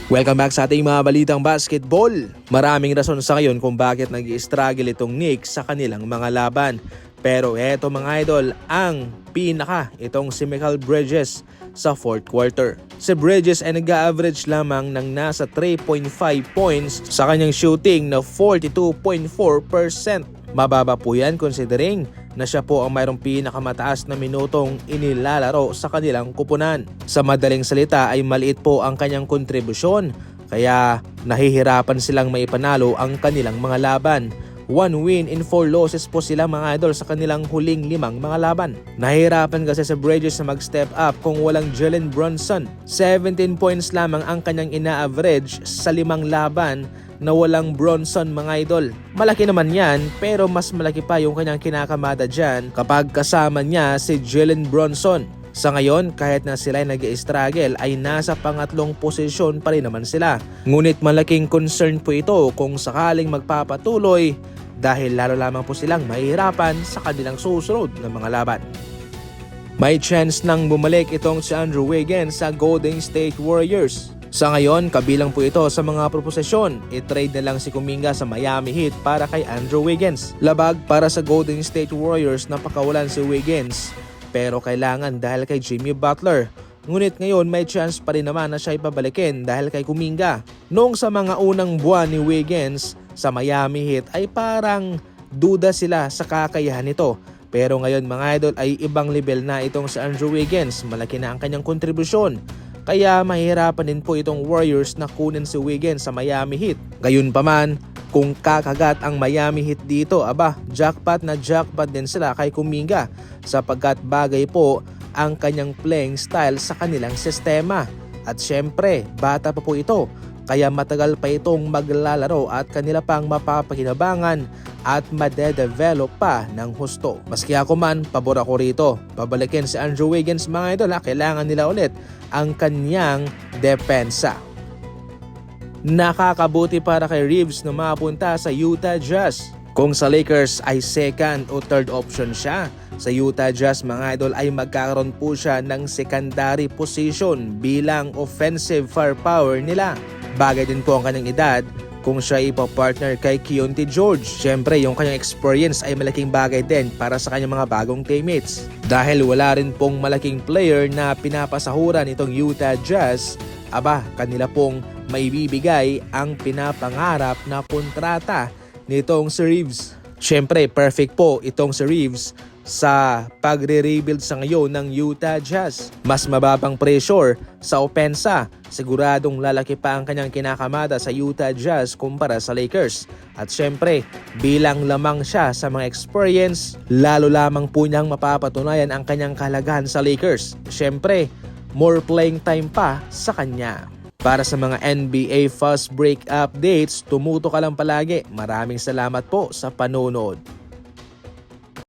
Welcome back sa ating mga balitang basketball. Maraming rason sa ngayon kung bakit nag-i-struggle itong Knicks sa kanilang mga laban. Pero eto mga idol, ang itong si Mikal Bridges sa fourth quarter. Si Bridges ay nag-average lamang ng nasa 3.5 points sa kanyang shooting na 42.4%. Mababa po yan considering na siya po ang mayroong pinakamataas na minutong inilalaro sa kanilang kupunan. Sa madaling salita ay maliit po ang kanyang kontribusyon, kaya nahihirapan silang maipanalo ang kanilang mga laban. 1 win in 4 losses po sila mga idol sa kanilang huling 5 mga laban. Nahihirapan kasi sa Bridges na mag-step up kung walang Jalen Brunson. 17 points lamang ang kanyang ina-average sa 5 laban na walang Brunson mga idol. Malaki naman yan, pero mas malaki pa yung kanyang kinakamada dyan kapag kasama niya si Jalen Brunson. Sa ngayon, kahit na sila ay nag-i-struggle ay nasa pangatlong posisyon pa rin naman sila. Ngunit malaking concern po ito kung sakaling magpapatuloy dahil lalo lamang po silang mahihirapan sa kanilang susunod na mga laban. May chance nang bumalik itong si Andrew Wiggins sa Golden State Warriors. Sa ngayon, kabilang po ito sa mga proposisyon. I-trade na lang si Kuminga sa Miami Heat para kay Andrew Wiggins. Labag para sa Golden State Warriors na pakawalan si Wiggins, pero kailangan dahil kay Jimmy Butler. Ngunit ngayon may chance pa rin naman na siya ipabalikin dahil kay Kuminga. Noong sa mga unang buwan ni Wiggins sa Miami Heat ay parang duda sila sa kakayahan nito. Pero ngayon mga idol ay ibang level na itong si Andrew Wiggins. Malaki na ang kanyang kontribusyon. Kaya mahirapan din po itong Warriors na kunin si Wiggins sa Miami Heat. Gayunpaman, kung kakagat ang Miami Heat dito, jackpot na jackpot din sila kay Kuminga sapagkat bagay po ang kanyang playing style sa kanilang sistema. At syempre, bata pa po ito, kaya matagal pa itong maglalaro at kanila pang mapapakinabangan at madedevelop pa ng husto. Maski ako man, pabor ako rito. Babalikin si Andrew Wiggins mga idol, kailangan nila ulit ang kanyang depensa. Nakakabuti para kay Reeves na mapunta sa Utah Jazz. Kung sa Lakers ay second o third option siya, sa Utah Jazz mga idol ay magkakaroon po siya ng secondary position bilang offensive firepower nila. Bagay din po ang kanyang edad kung siya ipapartner kay Keyonte George. Siyempre, yung kanyang experience ay malaking bagay din para sa kanyang mga bagong teammates. Dahil wala rin pong malaking player na pinapasahuran itong Utah Jazz, kanila pong maibibigay ang pinapangarap na kontrata nitong si Reeves. Siyempre, perfect po itong si Reeves sa pagre-rebuild sa ngayon ng Utah Jazz. Mas mababang pressure sa opensa. Siguradong lalaki pa ang kanyang kinakamada sa Utah Jazz kumpara sa Lakers. At syempre, bilang lamang siya sa mga experience, lalo lamang po niyang mapapatunayan ang kanyang kahalagahan sa Lakers. Syempre, more playing time pa sa kanya. Para sa mga NBA Fast Break updates, tumuto ka lang palagi. Maraming salamat po sa panonood.